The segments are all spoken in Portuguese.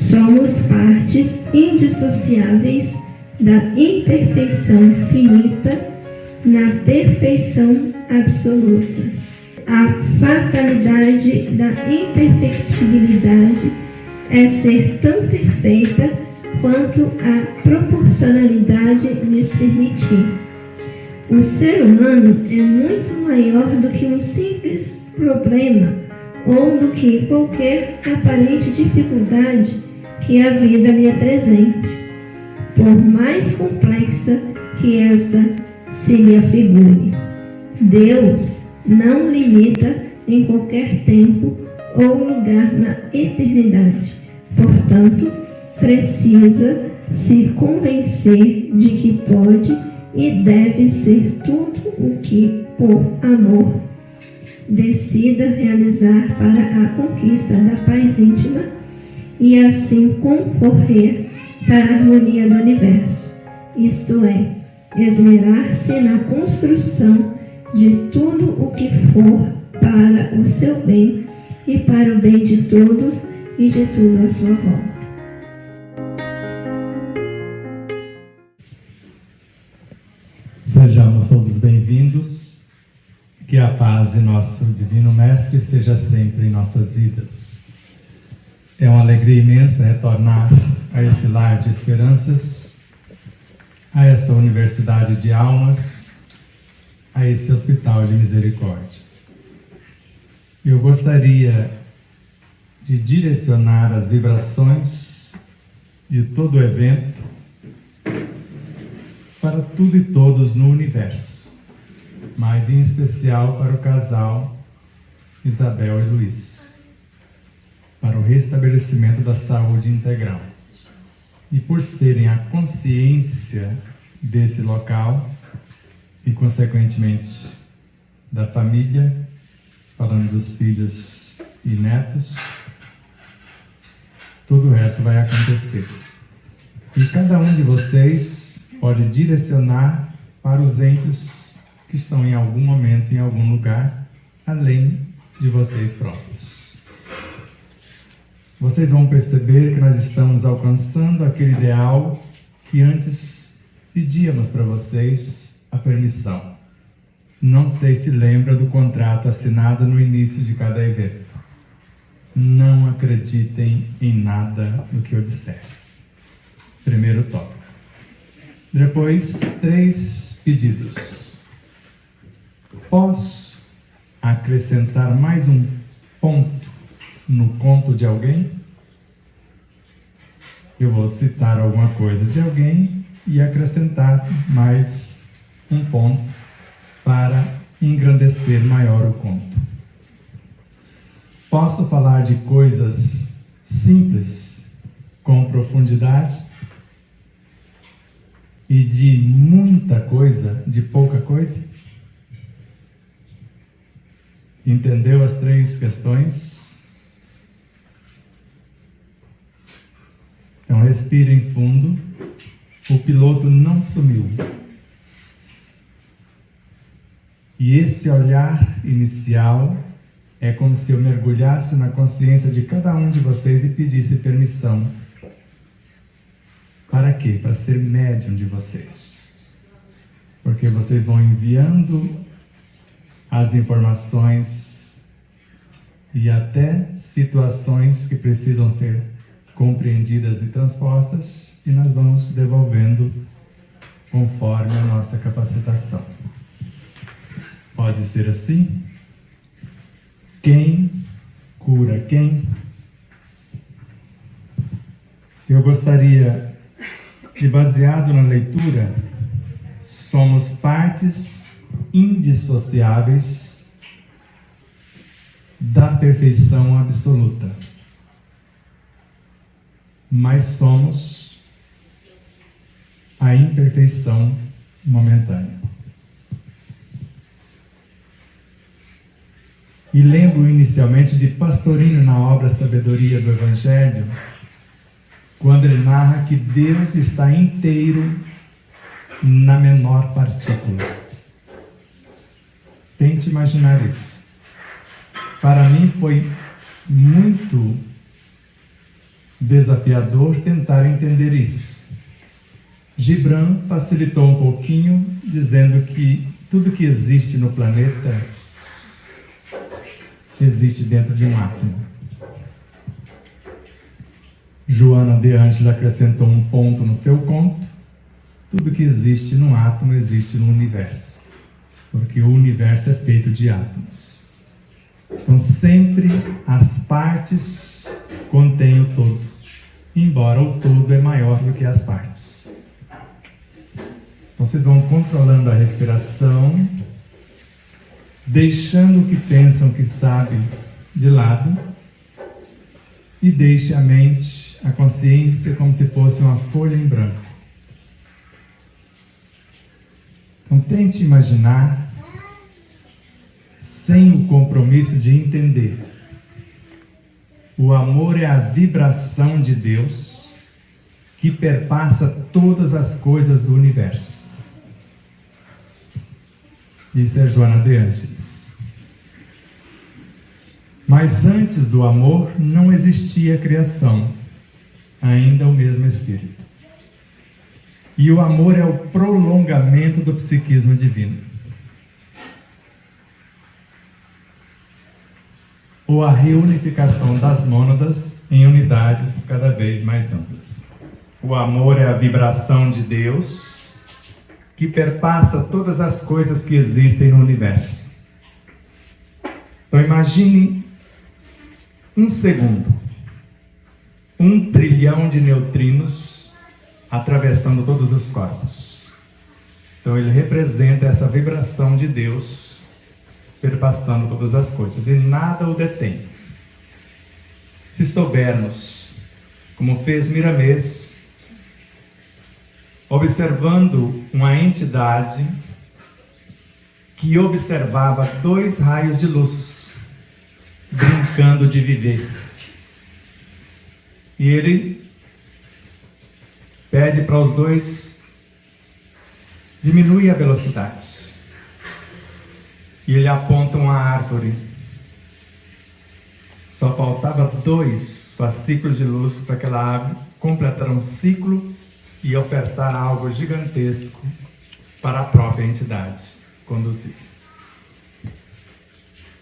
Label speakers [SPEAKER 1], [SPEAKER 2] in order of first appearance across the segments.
[SPEAKER 1] Somos partes indissociáveis da imperfeição finita na perfeição absoluta. A fatalidade da imperfectibilidade é ser tão perfeita quanto a proporcionalidade lhes permitir. O ser humano é muito maior do que um simples problema ou do que qualquer aparente dificuldade que a vida lhe apresente, por mais complexa que esta se lhe afigure. Deus não limita em qualquer tempo ou lugar na eternidade. Portanto, precisa se convencer de que pode e deve ser tudo o que, por amor, decida realizar para a conquista da paz íntima e assim concorrer para a harmonia do universo, isto é, esmerar-se na construção de tudo o que for para o seu bem e para o bem de todos e de tudo à sua volta.
[SPEAKER 2] Sejamos todos bem-vindos, que a paz de nosso Divino Mestre seja sempre em nossas vidas. É uma alegria imensa retornar a esse lar de esperanças, a essa universidade de almas, a esse hospital de misericórdia. Eu gostaria de direcionar as vibrações de todo o evento para tudo e todos no universo, mas em especial para o casal Isabel e Luiz, para o restabelecimento da saúde integral. E por serem a consciência desse local e, consequentemente, da família, falando dos filhos e netos, todo o resto vai acontecer. E cada um de vocês pode direcionar para os entes que estão em algum momento, em algum lugar, além de vocês próprios. Vocês vão perceber que nós estamos alcançando aquele ideal que antes pedíamos para vocês a permissão. Não sei se lembra do contrato assinado no início de cada evento. Não acreditem em nada do que eu disser. Primeiro tópico. Depois, 3 pedidos. Posso acrescentar mais um ponto no conto de alguém? Eu vou citar alguma coisa de alguém e acrescentar mais um ponto para engrandecer maior o conto. Posso falar de coisas simples com profundidade e de muita coisa, de pouca coisa? Entendeu as 3 questões? Então respirem fundo. O piloto não sumiu. E esse olhar inicial é como se eu mergulhasse na consciência de cada um de vocês e pedisse permissão. Para quê? Para ser médium de vocês. Porque vocês vão enviando as informações e até situações que precisam ser compreendidas e transpostas, e nós vamos devolvendo conforme a nossa capacitação. Pode ser assim? Quem cura quem? Eu gostaria que, baseado na leitura, somos partes indissociáveis da perfeição absoluta, mas somos a imperfeição momentânea. E lembro inicialmente de Pastorinho na obra Sabedoria do Evangelho, quando ele narra que Deus está inteiro na menor partícula. Tente imaginar isso. Para mim foi muito desafiador tentar entender isso. Gibran facilitou um pouquinho, dizendo que tudo que existe no planeta existe dentro de um átomo. Joana de Ângeles acrescentou um ponto no seu conto: tudo que existe no átomo existe no universo, porque o universo é feito de átomos. Então sempre as partes contêm o todo, embora o todo é maior do que as partes. Vocês vão controlando a respiração, deixando o que pensam que sabem de lado, e deixe a mente, a consciência, como se fosse uma folha em branco. Então tente imaginar, sem o compromisso de entender. O amor é a vibração de Deus que perpassa todas as coisas do universo. Isso é Joana de Ângeles. Mas antes do amor não existia criação, ainda o mesmo Espírito. E o amor é o prolongamento do psiquismo divino. Ou a reunificação das mônadas em unidades cada vez mais amplas. O amor é a vibração de Deus que perpassa todas as coisas que existem no universo. Então imagine um segundo, 1 trilhão de neutrinos atravessando todos os corpos. Então ele representa essa vibração de Deus perpassando todas as coisas, e nada o detém. Se soubermos, como fez Miramês, observando uma entidade que observava 2 raios de luz brincando de viver. E ele pede para os dois diminuir a velocidade. E ele aponta uma árvore. Só faltava 2 fascículos de luz para aquela árvore completar um ciclo e ofertar algo gigantesco para a própria entidade conduzir.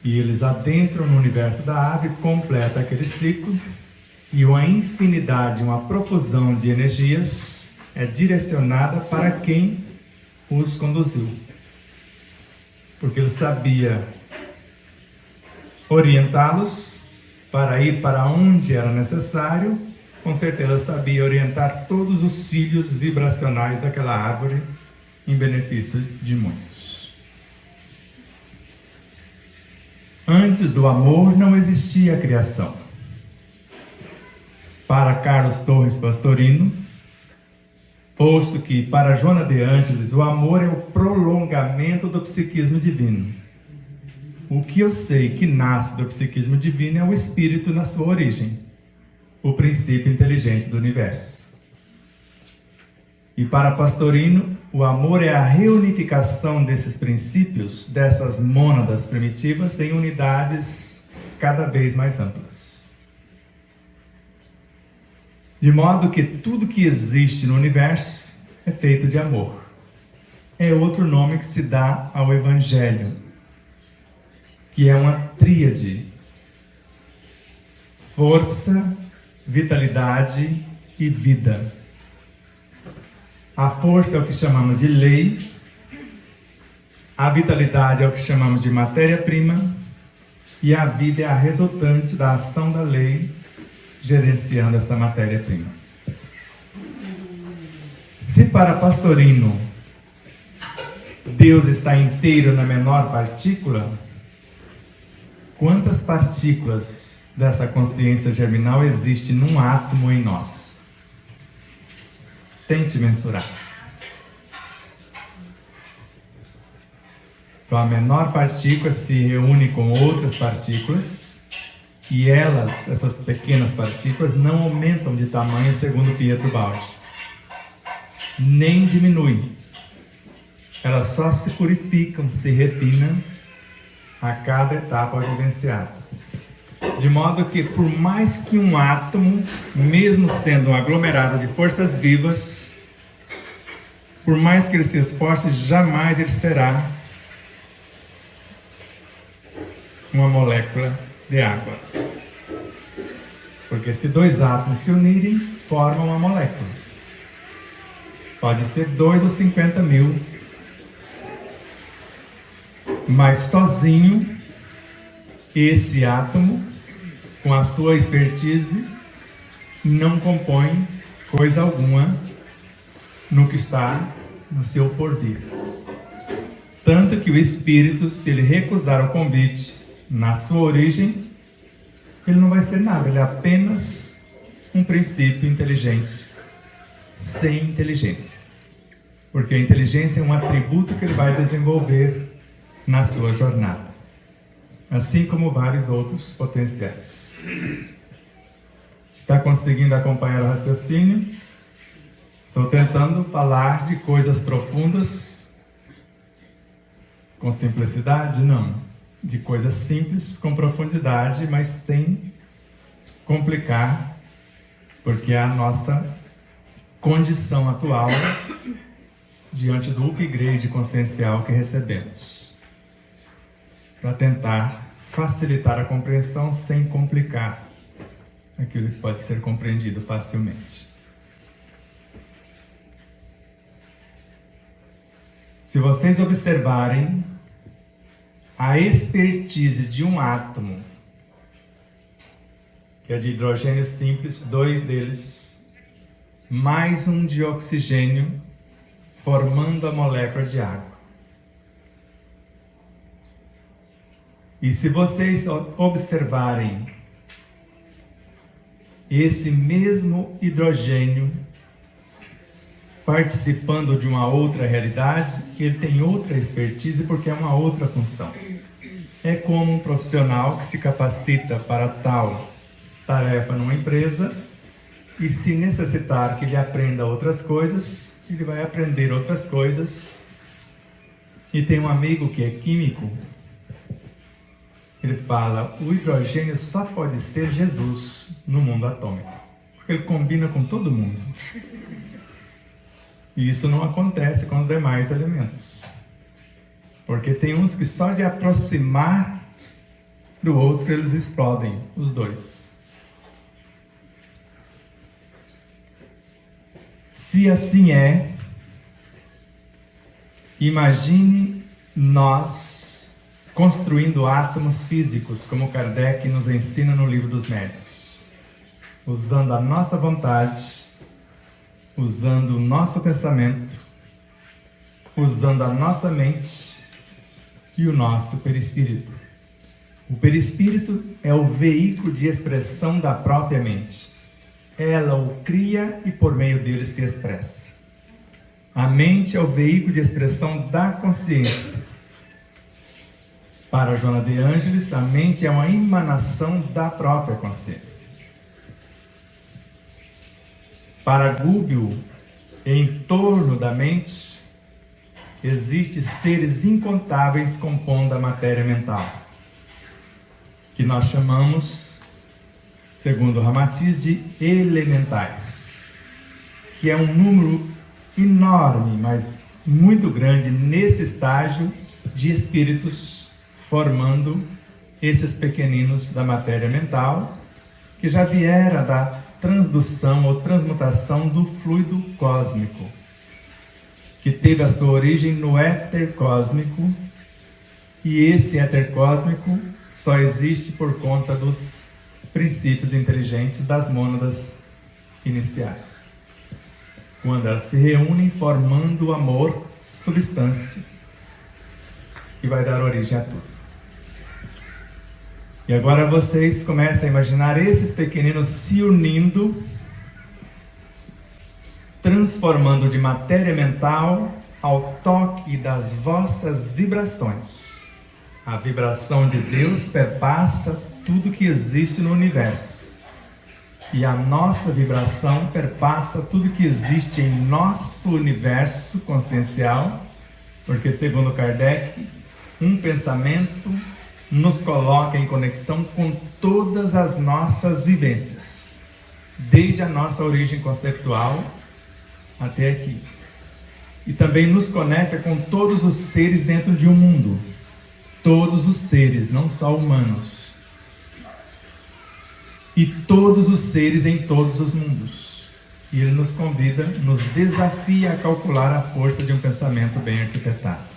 [SPEAKER 2] E eles adentram no universo da árvore, completa aquele ciclo, e uma infinidade, uma profusão de energias é direcionada para quem os conduziu. Porque ele sabia orientá-los para ir para onde era necessário. Com certeza sabia orientar todos os filhos vibracionais daquela árvore em benefício de muitos. Antes do amor não existia a criação. Para Carlos Torres Pastorino, posto que para Joana de Ângeles o amor é o prolongamento do psiquismo divino. O que eu sei que nasce do psiquismo divino é o espírito na sua origem, o princípio inteligente do universo. E para Pastorino, o amor é a reunificação desses princípios, dessas mônadas primitivas, em unidades cada vez mais amplas. De modo que tudo que existe no universo é feito de amor. É outro nome que se dá ao Evangelho, que é uma tríade: força, vitalidade e vida. A força é o que chamamos de lei, a vitalidade é o que chamamos de matéria-prima, e a vida é a resultante da ação da lei gerenciando essa matéria-prima. Se para Pastorino Deus está inteiro na menor partícula, quantas partículas dessa consciência germinal existe num átomo em nós? Tente mensurar. Então a menor partícula se reúne com outras partículas, e elas, essas pequenas partículas, não aumentam de tamanho segundo Pietro Baldi, nem diminuem. Elas só se purificam, se refinam a cada etapa vivenciada. De modo que, por mais que um átomo, mesmo sendo um aglomerado de forças vivas, por mais que ele se esforce, jamais ele será uma molécula de água. Porque se dois átomos se unirem, formam uma molécula. Pode ser 2 ou 50 mil. Mas sozinho, esse átomo, com a sua expertise, não compõe coisa alguma no que está no seu porvir. Tanto que o Espírito, se ele recusar o convite na sua origem, ele não vai ser nada, ele é apenas um princípio inteligente, sem inteligência. Porque a inteligência é um atributo que ele vai desenvolver na sua jornada, assim como vários outros potenciais. Está conseguindo acompanhar o raciocínio? Estou tentando falar de coisas profundas com simplicidade? Não. De coisas simples com profundidade, mas sem complicar, porque é a nossa condição atual diante do upgrade consciencial que recebemos, para tentar facilitar a compreensão sem complicar aquilo que pode ser compreendido facilmente. Se vocês observarem a expertise de um átomo, que é de hidrogênio simples, 2 deles, mais um de oxigênio, formando a molécula de água. E se vocês observarem esse mesmo hidrogênio participando de uma outra realidade, ele tem outra expertise porque é uma outra função. É como um profissional que se capacita para tal tarefa numa empresa e, se necessitar que ele aprenda outras coisas, ele vai aprender outras coisas. E tem um amigo que é químico, ele fala: o hidrogênio só pode ser Jesus no mundo atômico, porque ele combina com todo mundo. E isso não acontece com os demais elementos, porque tem uns que só de aproximar do outro eles explodem, os dois. Se assim é, imagine nós construindo átomos físicos, como Kardec nos ensina no Livro dos Médiuns, usando a nossa vontade, usando o nosso pensamento, usando a nossa mente e o nosso perispírito. O perispírito é o veículo de expressão da própria mente. Ela o cria e por meio dele se expressa. A mente é o veículo de expressão da consciência. Para Joana de Ângeles, a mente é uma emanação da própria consciência. Para Gúbio, em torno da mente, existem seres incontáveis compondo a matéria mental, que nós chamamos, segundo Ramatiz, de elementais, que é um número enorme, mas muito grande nesse estágio de espíritos formando esses pequeninos da matéria mental, que já viera da transdução ou transmutação do fluido cósmico, que teve a sua origem no éter cósmico, e esse éter cósmico só existe por conta dos princípios inteligentes das mônadas iniciais, quando elas se reúnem formando o amor, substância, que vai dar origem a tudo. E agora vocês começam a imaginar esses pequeninos se unindo, transformando de matéria mental ao toque das vossas vibrações. A vibração de Deus perpassa tudo que existe no universo. E a nossa vibração perpassa tudo que existe em nosso universo consciencial, porque, segundo Kardec, um pensamento nos coloca em conexão com todas as nossas vivências, desde a nossa origem conceptual até aqui. E também nos conecta com todos os seres dentro de um mundo. Todos os seres, não só humanos. E todos os seres em todos os mundos. E ele nos convida, nos desafia a calcular a força de um pensamento bem arquitetado.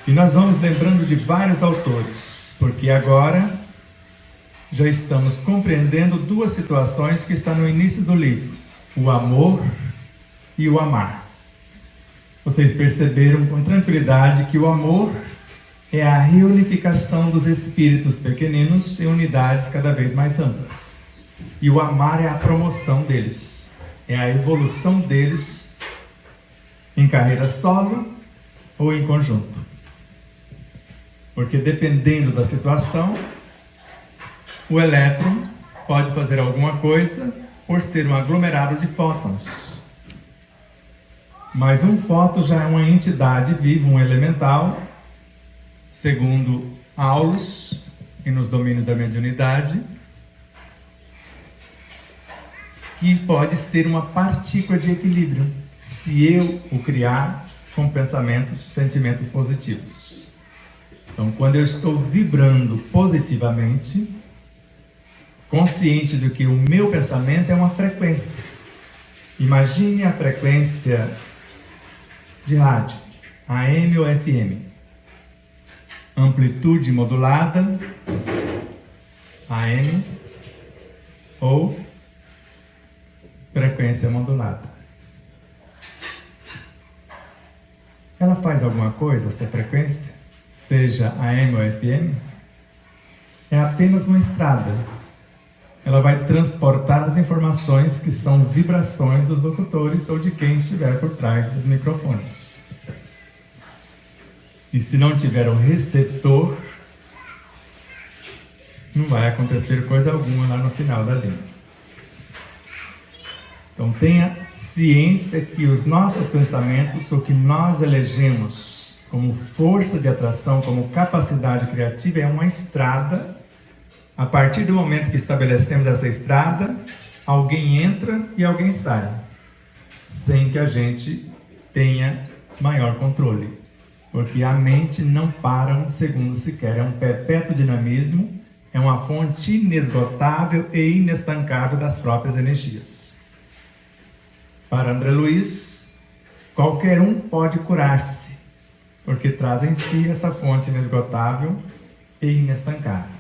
[SPEAKER 2] E nós vamos lembrando de vários autores, porque agora já estamos compreendendo duas situações que estão no início do livro: o amor e o amar. Vocês perceberam com tranquilidade que o amor é a reunificação dos espíritos pequeninos em unidades cada vez mais amplas. E o amar é a promoção deles, é a evolução deles em carreira solo ou em conjunto. Porque dependendo da situação, o elétron pode fazer alguma coisa por ser um aglomerado de fótons. Mas um fóton já é uma entidade viva, um elemental, segundo Aulus, e nos domínios da mediunidade, que pode ser uma partícula de equilíbrio, se eu o criar com pensamentos, sentimentos positivos. Então, quando eu estou vibrando positivamente, consciente de que o meu pensamento é uma frequência. Imagine a frequência de rádio, AM ou FM. Amplitude modulada, AM, ou frequência modulada. Ela faz alguma coisa, essa frequência? Seja AM ou FM? É apenas uma estrada. Ela vai transportar as informações que são vibrações dos locutores ou de quem estiver por trás dos microfones. E se não tiver o receptor, não vai acontecer coisa alguma lá no final da linha. Então tenha ciência que os nossos pensamentos, o que nós elegemos como força de atração, como capacidade criativa, é uma estrada. A partir do momento que estabelecemos essa estrada, alguém entra e alguém sai, sem que a gente tenha maior controle. Porque a mente não para um segundo sequer, é um perpétuo dinamismo, é uma fonte inesgotável e inestancável das próprias energias. Para André Luiz, qualquer um pode curar-se, porque traz em si essa fonte inesgotável e inestancável.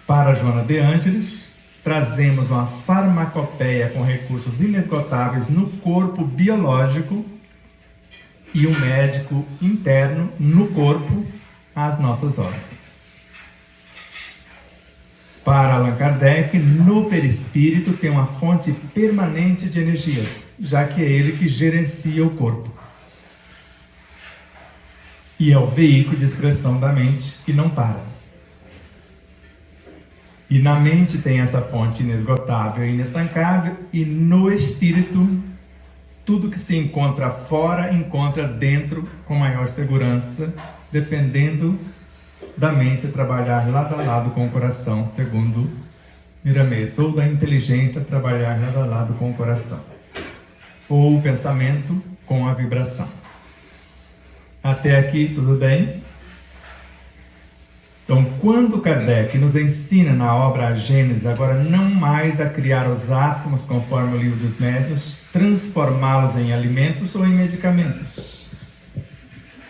[SPEAKER 2] Para Joana de Ângeles, trazemos uma farmacopeia com recursos inesgotáveis no corpo biológico e um médico interno no corpo às nossas ordens. Para Allan Kardec, no perispírito tem uma fonte permanente de energias, já que é ele que gerencia o corpo. E é o veículo de expressão da mente que não para. E na mente tem essa fonte inesgotável e inestancável, e no espírito, tudo que se encontra fora, encontra dentro com maior segurança, dependendo da mente trabalhar lado a lado com o coração, segundo Miramês, ou da inteligência trabalhar lado a lado com o coração, ou o pensamento com a vibração. Até aqui, tudo bem? Então, quando Kardec nos ensina na obra A Gênese, agora não mais a criar os átomos, conforme o Livro dos Médiuns, transformá-los em alimentos ou em medicamentos.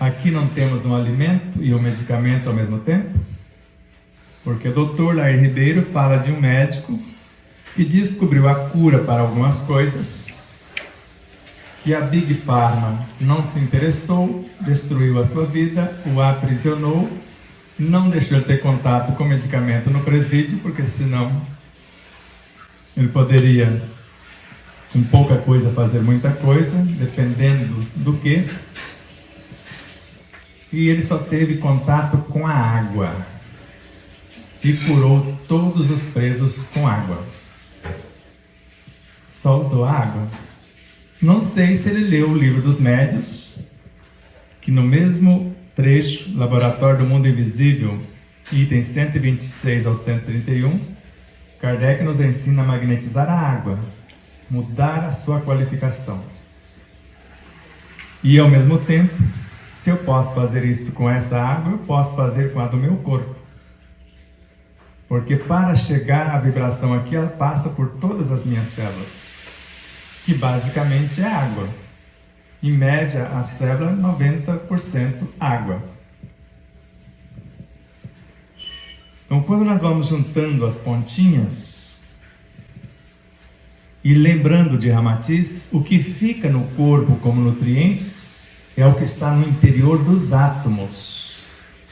[SPEAKER 2] Aqui não temos um alimento e um medicamento ao mesmo tempo, porque o Dr. Lair Ribeiro fala de um médico que descobriu a cura para algumas coisas, que a Big Pharma não se interessou, destruiu a sua vida, o aprisionou, não deixou ele ter contato com o medicamento no presídio, porque senão ele poderia, com pouca coisa, fazer muita coisa, dependendo do que. E ele só teve contato com a água e curou todos os presos com água. Só usou água. Não sei se ele leu o Livro dos Médiuns, que no mesmo trecho, Laboratório do Mundo Invisível, itens 126 ao 131, Kardec nos ensina a magnetizar a água, mudar a sua qualificação. E ao mesmo tempo, se eu posso fazer isso com essa água, eu posso fazer com a do meu corpo. Porque para chegar à vibração aqui, ela passa por todas as minhas células, que basicamente é água. Em média, a célula é 90% água. Então, quando nós vamos juntando as pontinhas e lembrando de Ramatiz, o que fica no corpo como nutrientes é o que está no interior dos átomos.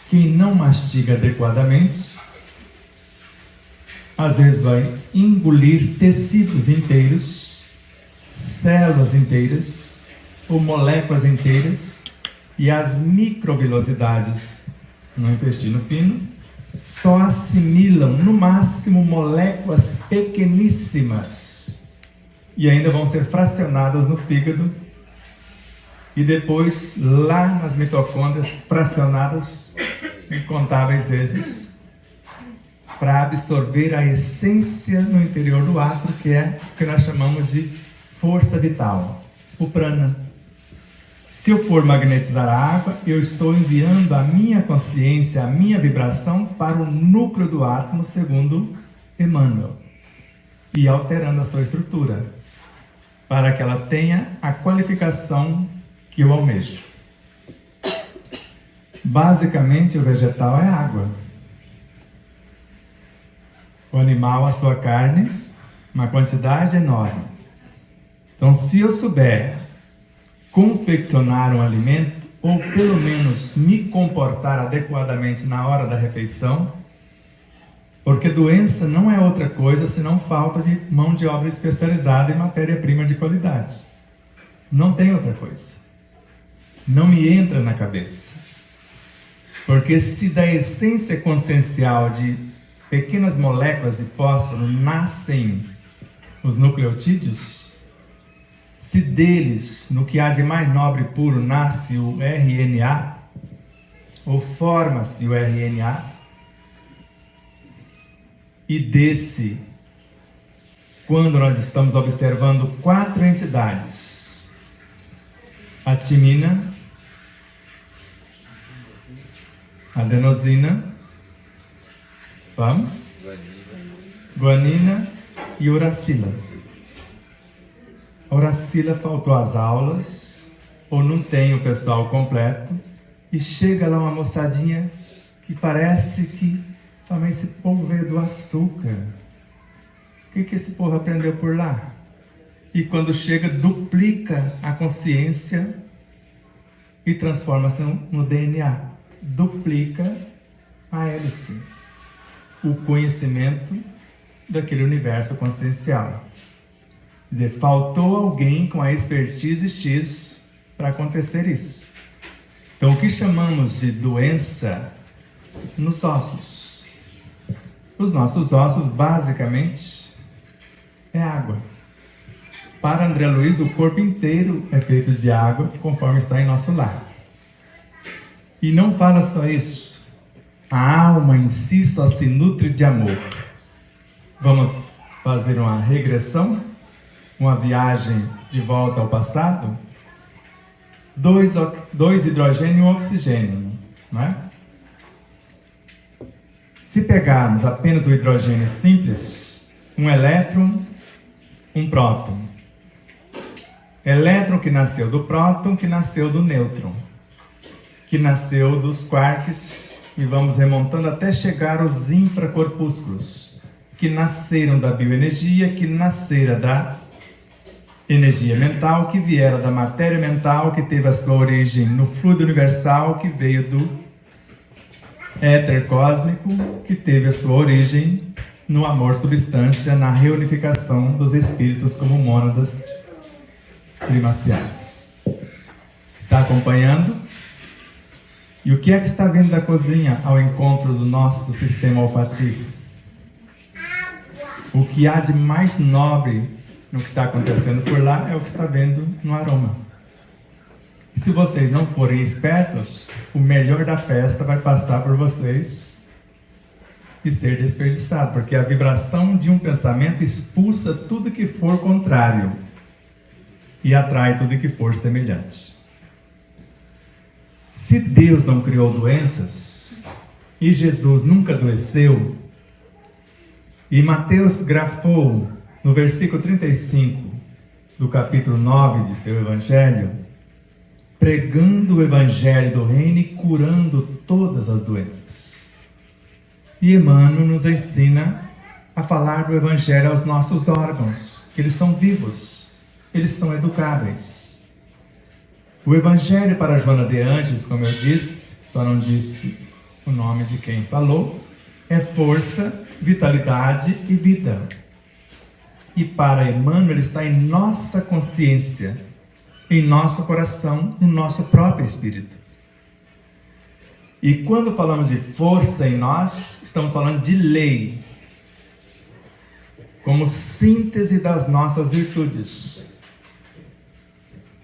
[SPEAKER 2] Quem não mastiga adequadamente, às vezes vai engolir tecidos inteiros, células inteiras ou moléculas inteiras, e as microvilosidades no intestino fino só assimilam no máximo moléculas pequeníssimas e ainda vão ser fracionadas no fígado e depois lá nas mitocôndrias fracionadas incontáveis vezes para absorver a essência no interior do átomo, que é o que nós chamamos de força vital, o prana. Se eu for magnetizar a água, eu estou enviando a minha consciência, a minha vibração para o núcleo do átomo, segundo Emmanuel, e alterando a sua estrutura, para que ela tenha a qualificação que eu almejo. Basicamente, o vegetal é água. O animal, a sua carne, uma quantidade enorme. Então, se eu souber confeccionar um alimento, ou pelo menos me comportar adequadamente na hora da refeição, porque doença não é outra coisa senão falta de mão de obra especializada e matéria-prima de qualidade. Não tem outra coisa. Não me entra na cabeça. Porque se da essência consciencial de pequenas moléculas de fósforo nascem os nucleotídeos, se deles, no que há de mais nobre e puro, nasce o RNA, ou forma-se o RNA, e desse, quando nós estamos observando 4 entidades, a timina, a adenosina, vamos? Guanina e uracila. A uracila faltou às aulas, ou não tem o pessoal completo, e chega lá uma moçadinha que parece que, mas esse povo veio do açúcar. O que esse povo aprendeu por lá? E quando chega, duplica a consciência e transforma-se no DNA. Duplica a hélice, o conhecimento daquele universo consciencial. Quer dizer, faltou alguém com a expertise X para acontecer isso. Então, o que chamamos de doença nos ossos. Os nossos ossos, basicamente, é água. Para André Luiz, o corpo inteiro é feito de água, conforme está em nosso lar. E não fala só isso. A alma em si só se nutre de amor. Vamos fazer uma regressão? Uma viagem de volta ao passado? 2 hidrogênio e 1 oxigênio, não é? Se pegarmos apenas o hidrogênio simples, um elétron, um próton. Elétron que nasceu do próton, que nasceu do nêutron, que nasceu dos quarks, e vamos remontando até chegar aos infracorpúsculos, que nasceram da bioenergia, que nasceram da energia mental, que viera da matéria mental, que teve a sua origem no fluido universal, que veio do éter cósmico, que teve a sua origem no amor substância, na reunificação dos espíritos como mônadas primaciais. Está acompanhando? E o que é que está vindo da cozinha ao encontro do nosso sistema olfativo? O que há de mais nobre no que está acontecendo por lá é o que está vendo no aroma. E se vocês não forem espertos, o melhor da festa vai passar por vocês e ser desperdiçado, porque a vibração de um pensamento expulsa tudo que for contrário e atrai tudo que for semelhante. Se Deus não criou doenças e Jesus nunca adoeceu, e Mateus grafou no versículo 35 do capítulo 9 de seu Evangelho, pregando o Evangelho do Reino e curando todas as doenças. E Emmanuel nos ensina a falar do Evangelho aos nossos órgãos. Eles são vivos, eles são educáveis. O Evangelho para Joana de Ângeles, como eu disse, só não disse o nome de quem falou, é força, vitalidade e vida. E para Emmanuel, ele está em nossa consciência, em nosso coração, no nosso próprio espírito. E quando falamos de força em nós, estamos falando de lei, como síntese das nossas virtudes.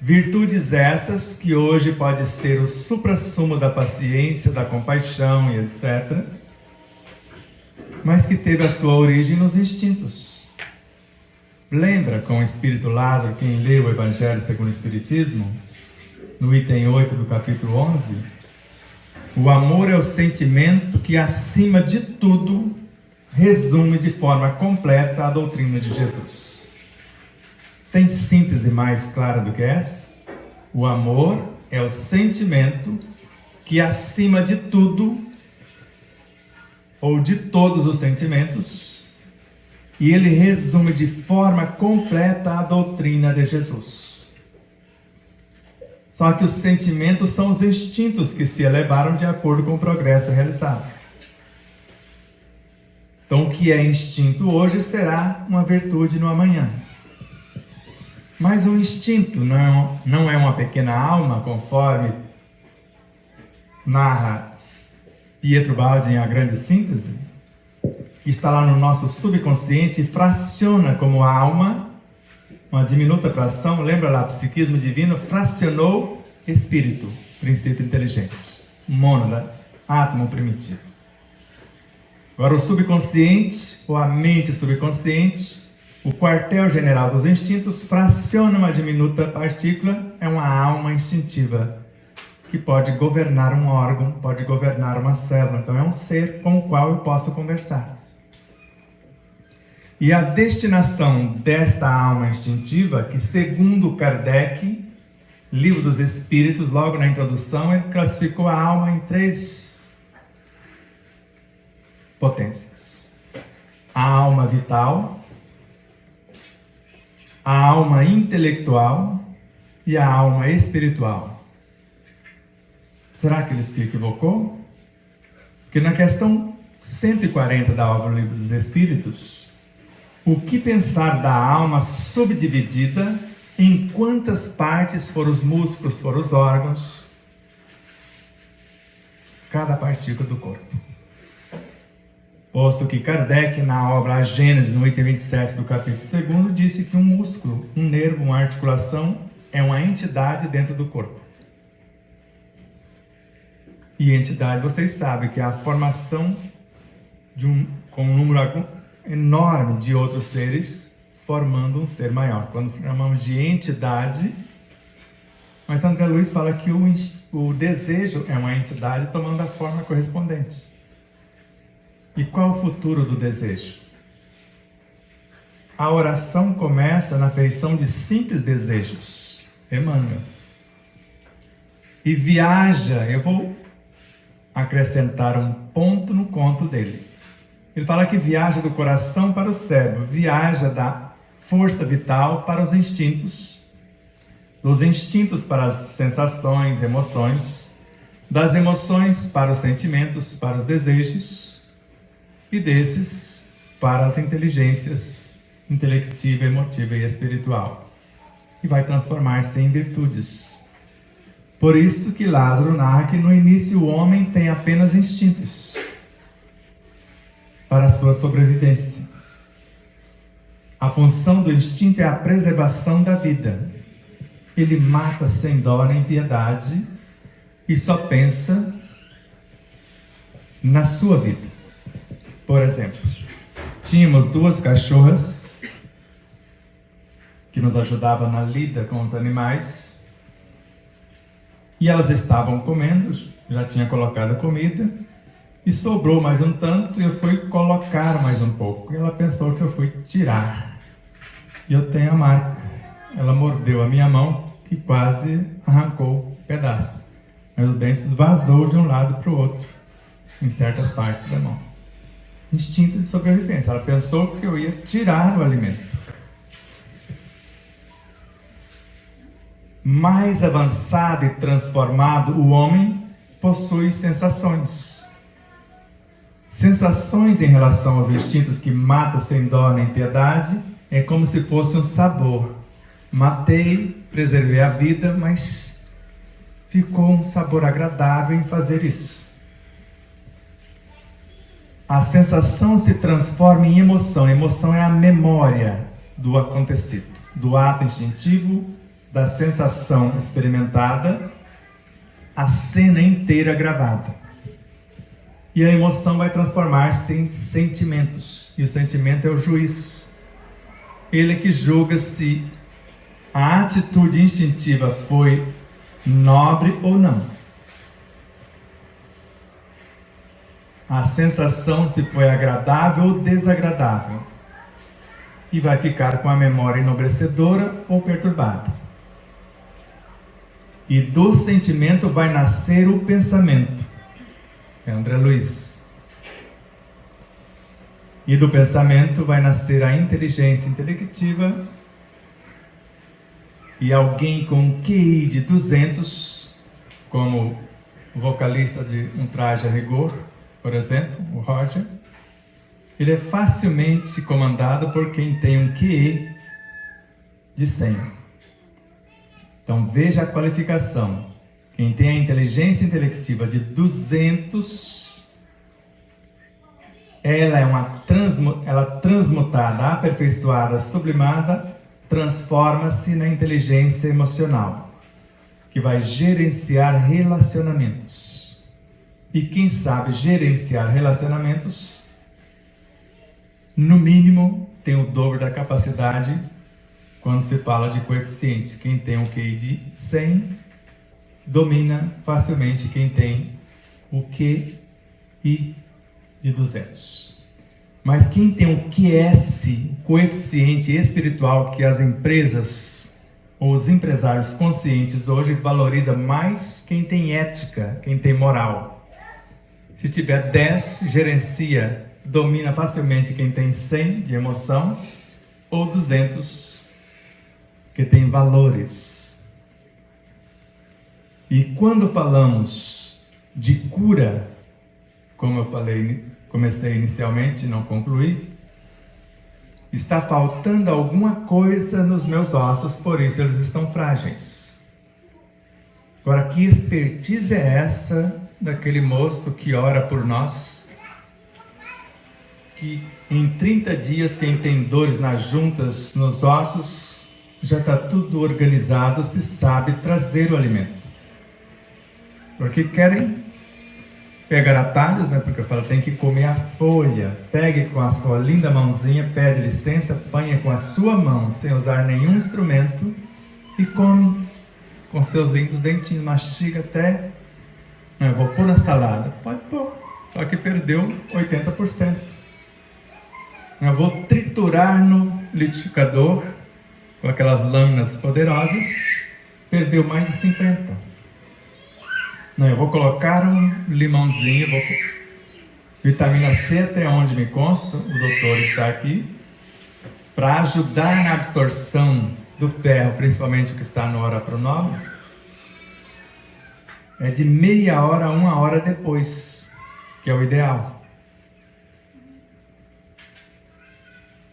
[SPEAKER 2] Virtudes essas que hoje pode ser o suprassumo da paciência, da compaixão e etc., mas que teve a sua origem nos instintos. Lembra com o Espírito Lázaro, quem lê o Evangelho segundo o Espiritismo, no item 8 do capítulo 11, o amor é o sentimento que, acima de tudo, resume de forma completa a doutrina de Jesus. Tem síntese mais clara do que essa? O amor é o sentimento que, acima de tudo, ou de todos os sentimentos, e ele resume de forma completa a doutrina de Jesus. Só que os sentimentos são os instintos que se elevaram de acordo com o progresso realizado. Então, o que é instinto hoje será uma virtude no amanhã. Mas o instinto não é uma pequena alma, conforme narra Pietro Baldi em A Grande Síntese, que está lá no nosso subconsciente e fraciona como alma, uma diminuta fração. Lembra lá, psiquismo divino, fracionou espírito, princípio inteligente, mônada, átomo primitivo. Agora o subconsciente, ou a mente subconsciente, o quartel-general dos instintos, fraciona uma diminuta partícula, é uma alma instintiva, que pode governar um órgão, pode governar uma célula. Então é um ser com o qual eu posso conversar. E a destinação desta alma instintiva, que segundo Kardec, Livro dos Espíritos, logo na introdução, ele classificou a alma em 3 potências. A alma vital, a alma intelectual e a alma espiritual. Será que ele se equivocou? Porque na questão 140 da obra Livro dos Espíritos, o que pensar da alma subdividida, em quantas partes foram os músculos, foram os órgãos, cada partícula do corpo. Posto que Kardec, na obra A Gênese, no item 27 do capítulo 2, disse que um músculo, um nervo, uma articulação, é uma entidade dentro do corpo. E entidade, vocês sabem que é a formação com um número enorme de outros seres, formando um ser maior. Quando chamamos de entidade, mas André Luiz fala que o desejo é uma entidade tomando a forma correspondente. E qual o futuro do desejo? A oração começa na feição de simples desejos. Emmanuel. E viaja, eu vou acrescentar um ponto no conto dele. Ele fala que viaja do coração para o cérebro, viaja da força vital para os instintos, dos instintos para as sensações, emoções, das emoções para os sentimentos, para os desejos, e desses para as inteligências intelectiva, emotiva e espiritual, e vai transformar-se em virtudes. Por isso que Lázaro narra que no início o homem tem apenas instintos para a sua sobrevivência. A função do instinto é a preservação da vida. ele mata sem dó nem piedade e só pensa na sua vida. Por exemplo, tínhamos 2 cachorras que nos ajudavam na lida com os animais e elas estavam comendo, já tinha colocado a comida e sobrou mais um tanto e eu fui colocar mais um pouco. E ela pensou que eu fui tirar. E eu tenho a marca. Ela mordeu a minha mão que quase arrancou um pedaço. Meus dentes vazou de um lado para o outro, em certas partes da mão. Instinto de sobrevivência. Ela pensou que eu ia tirar o alimento. Mais avançado e transformado, o homem possui sensações. Sensações em relação aos instintos que matam sem dó nem piedade é como se fosse um sabor. Matei, preservei a vida, mas ficou um sabor agradável em fazer isso. A sensação se transforma em emoção. A emoção é a memória do acontecido, do ato instintivo, da sensação experimentada, a cena inteira gravada. E a emoção vai transformar-se em sentimentos. E o sentimento é o juiz. Ele é que julga se a atitude instintiva foi nobre ou não. A sensação se foi agradável ou desagradável. E vai ficar com a memória enobrecedora ou perturbada. E do sentimento vai nascer o pensamento. É André Luiz. E do pensamento vai nascer a inteligência intelectiva. E alguém com um QI de 200, como o vocalista de Um Traje a Rigor, por exemplo, o Roger, ele é facilmente comandado por quem tem um QI de 100. Então veja a qualificação. Quem tem a inteligência intelectiva de 200, ela é transmutada, aperfeiçoada, sublimada, transforma-se na inteligência emocional, que vai gerenciar relacionamentos. E quem sabe gerenciar relacionamentos, no mínimo, tem o dobro da capacidade quando se fala de coeficiente. Quem tem um QI de 100 domina facilmente quem tem o QI de 200. Mas quem tem o QS, o coeficiente espiritual, que as empresas ou os empresários conscientes hoje valoriza mais quem tem ética, quem tem moral. Se tiver 10, gerencia, domina facilmente quem tem 100 de emoção ou 200 que tem valores. E quando falamos de cura, como eu falei, comecei inicialmente e não concluí, está faltando alguma coisa nos meus ossos, por isso eles estão frágeis. Agora, que expertise é essa daquele moço que ora por nós, que em 30 dias quem tem dores nas juntas, nos ossos, já está tudo organizado, se sabe trazer o alimento. Porque querem pegar atalhos, né? Porque eu falo, tem que comer a folha. Pegue com a sua linda mãozinha, pede licença, apanha com a sua mão, sem usar nenhum instrumento, e come com seus lindos dentinhos, mastiga até... Não, eu vou pôr na salada. Pode pôr, só que perdeu 80%. Eu vou triturar no liquidificador, com aquelas lâminas poderosas, perdeu mais de 50%. Não, eu vou colocar um limãozinho, vitamina C até onde me consta, o doutor está aqui, para ajudar na absorção do ferro, principalmente o que está no Ora Pro Nobis, é de meia hora a 1 hora depois, que é o ideal.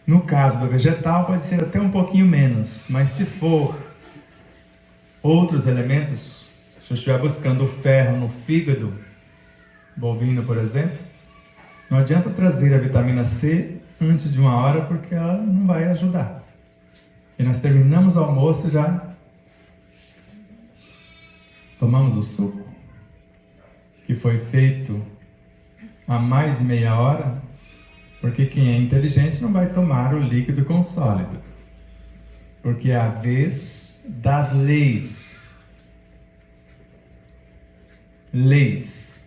[SPEAKER 2] No caso do vegetal pode ser até um pouquinho menos, mas se for outros elementos, se eu estiver buscando o ferro no fígado, bovino por exemplo, não adianta trazer a vitamina C antes de 1 hora, porque ela não vai ajudar. E nós terminamos o almoço e já Tomamos o suco, que foi feito há mais de meia hora, porque quem é inteligente não vai tomar o líquido com sólido, porque é a vez das leis,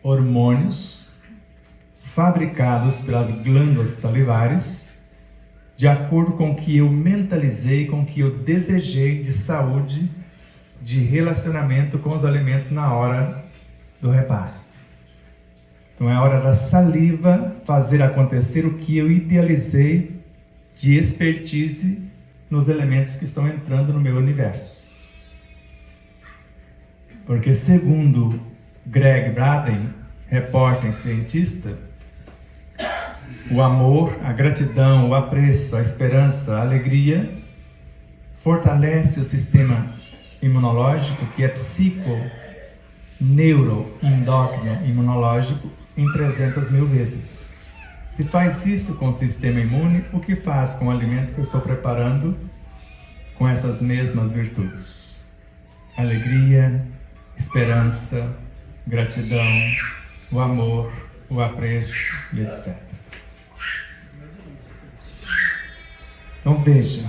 [SPEAKER 2] hormônios fabricados pelas glândulas salivares, de acordo com o que eu mentalizei, com o que eu desejei de saúde, de relacionamento com os alimentos na hora do repasto. Então é a hora da saliva fazer acontecer o que eu idealizei de expertise nos elementos que estão entrando no meu universo. Porque segundo Greg Braden, repórter cientista, o amor, a gratidão, o apreço, a esperança, a alegria fortalece o sistema imunológico, que é neuroendócrino imunológico, em 300 mil vezes. Se faz isso com o sistema imune, o que faz com o alimento que eu estou preparando com essas mesmas virtudes? Alegria, esperança, gratidão, o amor, o apreço e etc. Então veja,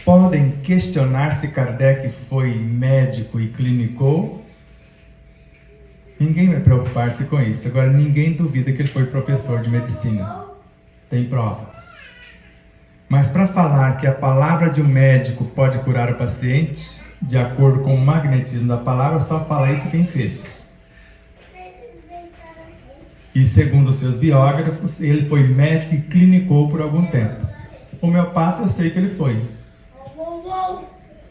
[SPEAKER 2] podem questionar se Kardec foi médico e clinicou. Ninguém vai preocupar-se com isso. Agora, ninguém duvida que ele foi professor de medicina. Tem provas. Mas para falar que a palavra de um médico pode curar o paciente, de acordo com o magnetismo da palavra, só fala isso quem fez. E segundo os seus biógrafos, ele foi médico e clinicou por algum tempo. Homeopata, eu sei que ele foi.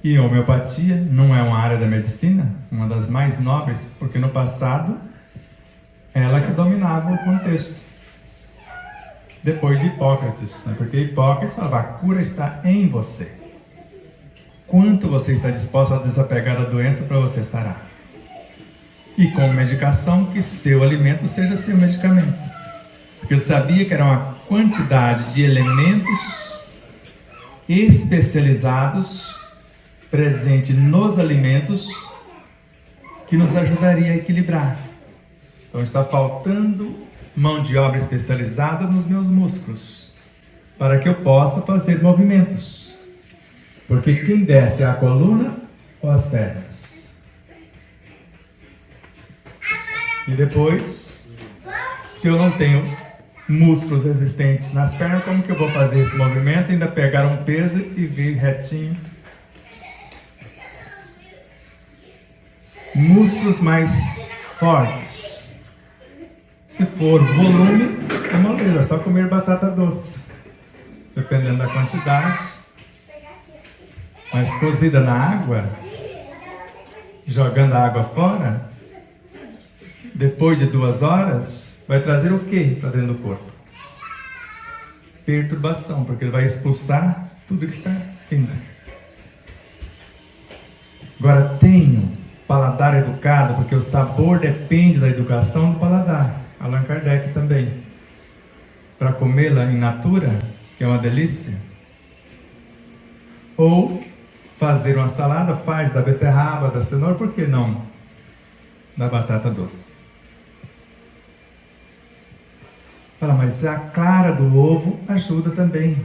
[SPEAKER 2] E homeopatia não é uma área da medicina, uma das mais nobres, porque no passado ela que dominava o contexto. Depois de Hipócrates, né? Porque Hipócrates falava: a cura está em você. Quanto você está disposto a desapegar da doença para você sarar? E com medicação, que seu alimento seja seu medicamento. Porque eu sabia que era uma quantidade de elementos especializados presente nos alimentos que nos ajudaria a equilibrar. Então está faltando mão de obra especializada nos meus músculos para que eu possa fazer movimentos. Porque quem desce é a coluna ou as pernas? E depois, se eu não tenho músculos resistentes nas pernas, como que eu vou fazer esse movimento? Ainda pegar um peso e vir retinho. Músculos mais fortes. Se for volume, é moleza, é só comer batata doce, dependendo da quantidade. Mas cozida na água, jogando a água fora, depois de 2 horas, vai trazer o que para dentro do corpo? Perturbação, porque ele vai expulsar tudo que está vindo. Agora tenho paladar educado, porque o sabor depende da educação do paladar. Allan Kardec também. Para comê-la in natura, que é uma delícia. Ou fazer uma salada, faz da beterraba, da cenoura, por que não da batata doce? Fala, mas a clara do ovo ajuda também.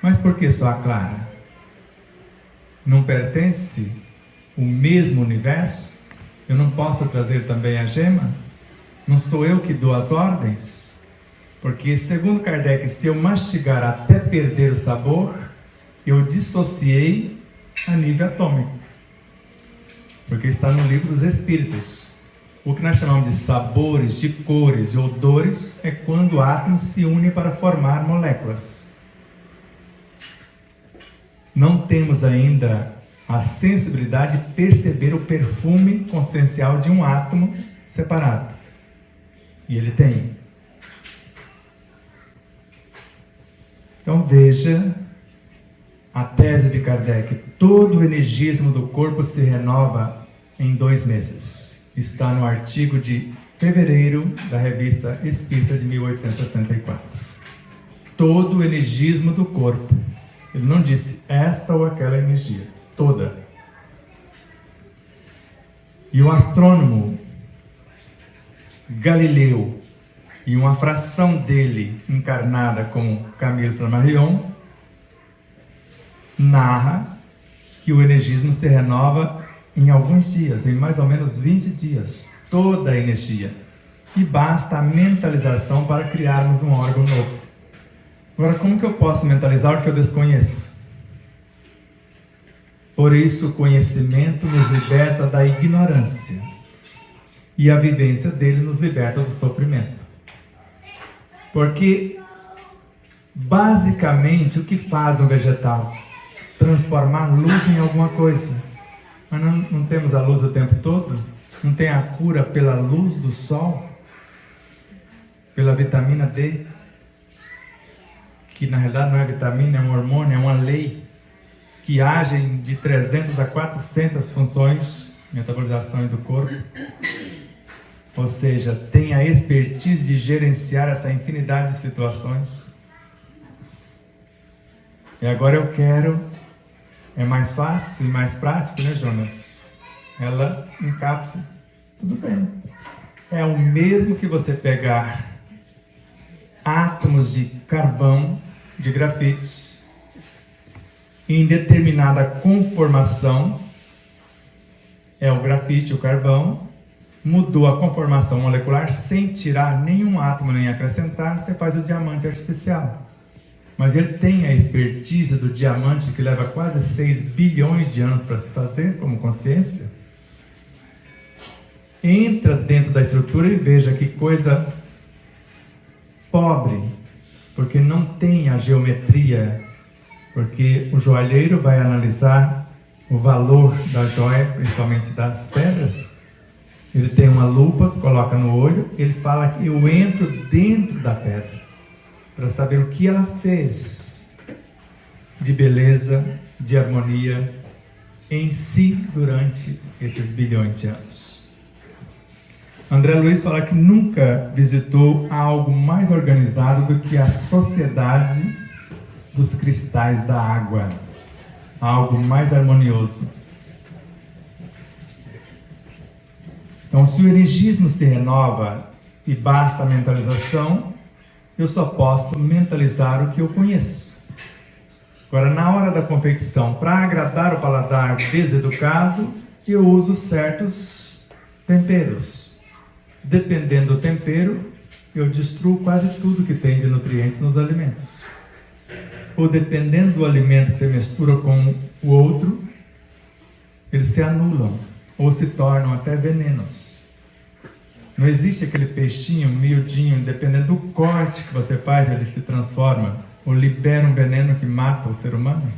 [SPEAKER 2] Mas por que só a clara? Não pertence o mesmo universo? Eu não posso trazer também a gema? Não sou eu que dou as ordens? Porque, segundo Kardec, se eu mastigar até perder o sabor, eu dissociei a nível atômico. Porque está no livro dos Espíritos. O que nós chamamos de sabores, de cores, de odores, é quando átomos se unem para formar moléculas. Não temos ainda a sensibilidade de perceber o perfume consciencial de um átomo separado. E ele tem. Então veja a tese de Kardec: todo o energismo do corpo se renova em 2 meses. Está no artigo de fevereiro da Revista Espírita de 1864. Todo o energismo do corpo Ele não disse esta ou aquela energia, toda. E o astrônomo Galileu, e uma fração dele encarnada como Camille Flammarion, narra que o energismo se renova em alguns dias, em mais ou menos 20 dias, toda a energia. E basta a mentalização para criarmos um órgão novo. Agora, como que eu posso mentalizar o que eu desconheço? Por isso, o conhecimento nos liberta da ignorância. E a vivência dele nos liberta do sofrimento. Porque, basicamente, o que faz um vegetal? Transformar luz em alguma coisa. Mas não temos a luz o tempo todo? Não tem a cura pela luz do sol? Pela vitamina D? Que na realidade não é vitamina, é um hormônio, é uma lei que age de 300 a 400 funções, metabolização do corpo. Ou seja, tem a expertise de gerenciar essa infinidade de situações. E agora eu quero, é mais fácil e mais prático, né, Jonas? Ela em cápsula, tudo bem. É o mesmo que você pegar átomos de carvão, de grafite, em determinada conformação, é o grafite, o carvão, mudou a conformação molecular sem tirar nenhum átomo nem acrescentar, você faz o diamante artificial. Mas ele tem a expertise do diamante que leva quase 6 bilhões de anos para se fazer, como consciência. Entra dentro da estrutura e veja que coisa pobre, porque não tem a geometria, porque o joalheiro vai analisar o valor da joia, principalmente das pedras. Ele tem uma lupa, coloca no olho, ele fala que eu entro dentro da pedra para saber o que ela fez de beleza, de harmonia em si durante esses bilhões de anos. André Luiz fala que nunca visitou algo mais organizado do que a sociedade dos cristais da água, algo mais harmonioso. Então, se o energismo se renova e basta a mentalização, eu só posso mentalizar o que eu conheço. Agora, na hora da confecção, para agradar o paladar deseducado, eu uso certos temperos. Dependendo do tempero, eu destruo quase tudo que tem de nutrientes nos alimentos. Ou dependendo do alimento que você mistura com o outro, eles se anulam ou se tornam até venenos. Não existe aquele peixinho miudinho, dependendo do corte que você faz, ele se transforma ou libera um veneno que mata o ser humano.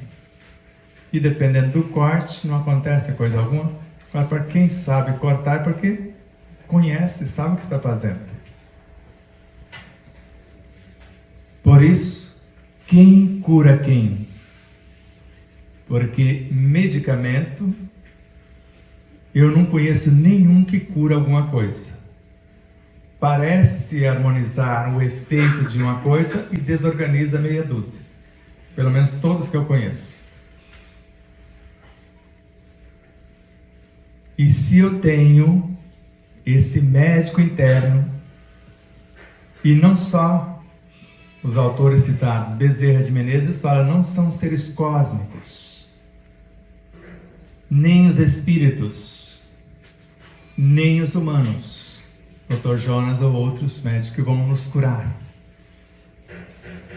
[SPEAKER 2] E dependendo do corte, não acontece coisa alguma. Mas para quem sabe cortar é porque conhece, sabe o que está fazendo. Por isso, quem cura quem? Porque medicamento, eu não conheço nenhum que cura alguma coisa. Parece harmonizar o efeito de uma coisa e desorganiza meia dúzia. Pelo menos todos que eu conheço. E se eu tenho esse médico interno, e não só os autores citados, Bezerra de Menezes fala, não são seres cósmicos, nem os espíritos, nem os humanos. Dr. Jonas ou outros médicos que vão nos curar.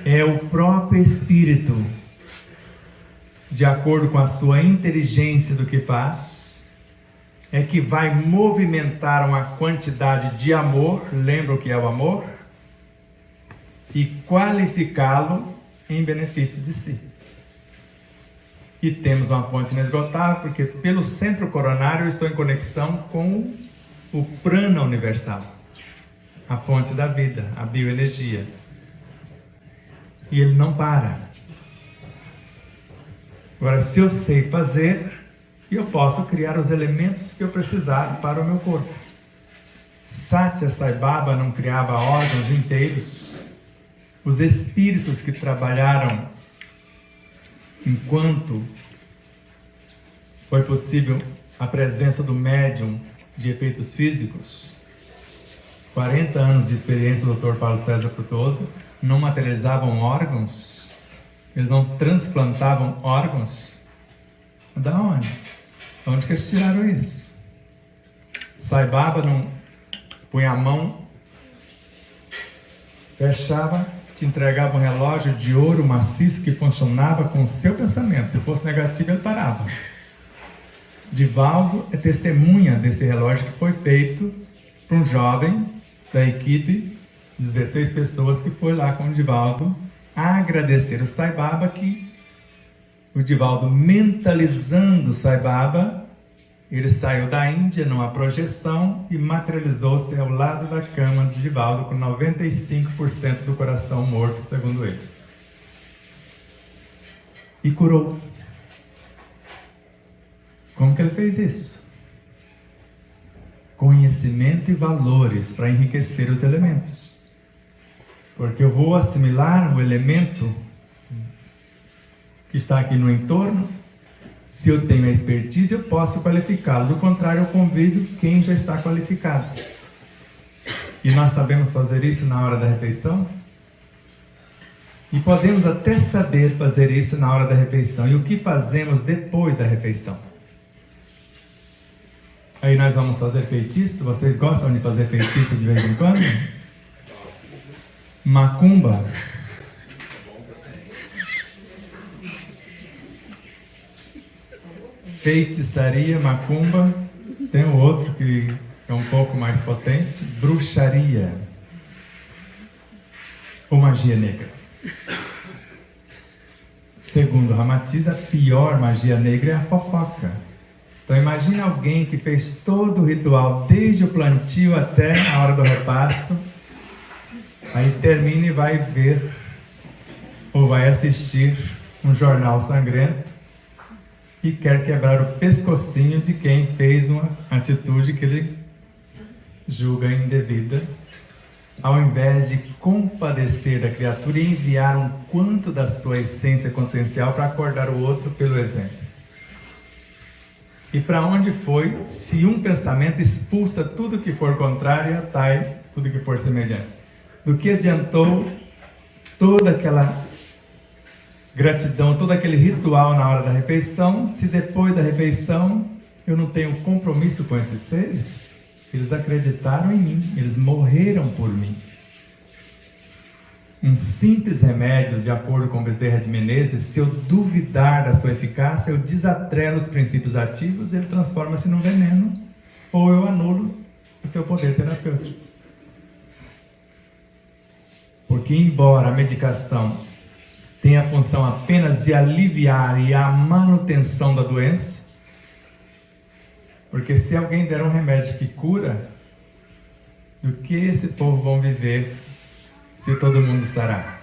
[SPEAKER 2] É o próprio Espírito, de acordo com a sua inteligência do que faz, é que vai movimentar uma quantidade de amor, lembra o que é o amor? E qualificá-lo em benefício de si. E temos uma fonte inesgotável, porque pelo centro coronário eu estou em conexão com o prana universal, a fonte da vida, a bioenergia. E ele não para. Agora, se eu sei fazer, eu posso criar os elementos que eu precisar para o meu corpo. Satya Sai Baba não criava órgãos inteiros. Os espíritos que trabalharam enquanto foi possível a presença do médium de efeitos físicos, 40 anos de experiência do Dr. Paulo César Frutuoso, não materializavam órgãos, eles não transplantavam órgãos. Da onde? De onde que eles tiraram isso? Sai Baba não punha a mão, fechava, te entregava um relógio de ouro maciço que funcionava com o seu pensamento. Se fosse negativo, ele parava. Divaldo é testemunha desse relógio que foi feito por um jovem da equipe, 16 pessoas, que foi lá com o Divaldo agradecer o Sai Baba, que o Divaldo, mentalizando o Sai Baba, ele saiu da Índia numa projeção e materializou-se ao lado da cama de Divaldo com 95% do coração morto, segundo ele. E curou. Como que ele fez isso? Conhecimento e valores para enriquecer os elementos. Porque eu vou assimilar o elemento que está aqui no entorno. Se eu tenho a expertise, eu posso qualificá-lo. Do contrário, eu convido quem já está qualificado. E nós sabemos fazer isso na hora da refeição? E podemos até saber fazer isso na hora da refeição. E o que fazemos depois da refeição? Aí nós vamos fazer feitiço. Vocês gostam de fazer feitiço de vez em quando? Macumba. Feitiçaria, macumba. Tem o outro que é um pouco mais potente, bruxaria ou magia negra. Segundo Ramatiz, a pior magia negra é a fofoca. Então imagine alguém que fez todo o ritual, desde o plantio até a hora do repasto, aí termina e vai ver ou vai assistir um jornal sangrento e quer quebrar o pescocinho de quem fez uma atitude que ele julga indevida, ao invés de compadecer da criatura e enviar um quanto da sua essência consciencial para acordar o outro pelo exemplo. E para onde foi, se um pensamento expulsa tudo que for contrário e atrai tudo que for semelhante? Do que adiantou toda aquela gratidão, todo aquele ritual na hora da refeição, se depois da refeição eu não tenho compromisso com esses seres? Eles acreditaram em mim, eles morreram por mim. Um simples remédio, de acordo com Bezerra de Menezes, se eu duvidar da sua eficácia, eu desatrelo os princípios ativos, ele transforma-se num veneno, ou eu anulo o seu poder terapêutico. Porque embora a medicação tem a função apenas de aliviar e a manutenção da doença, porque se alguém der um remédio que cura, do que esse povo vão viver se todo mundo sarar?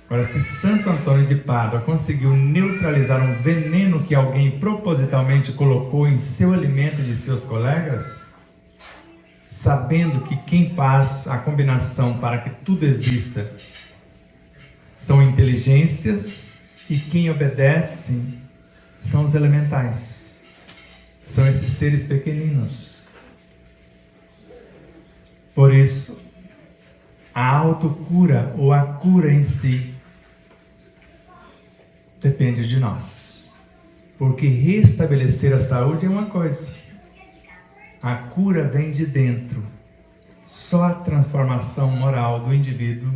[SPEAKER 2] Agora, se Santo Antônio de Pádua conseguiu neutralizar um veneno que alguém propositalmente colocou em seu alimento de seus colegas, sabendo que quem faz a combinação para que tudo exista são inteligências e quem obedece são os elementais, são esses seres pequeninos. Por isso, a autocura ou a cura em si depende de nós, porque restabelecer a saúde é uma coisa, a cura vem de dentro. Só a transformação moral do indivíduo,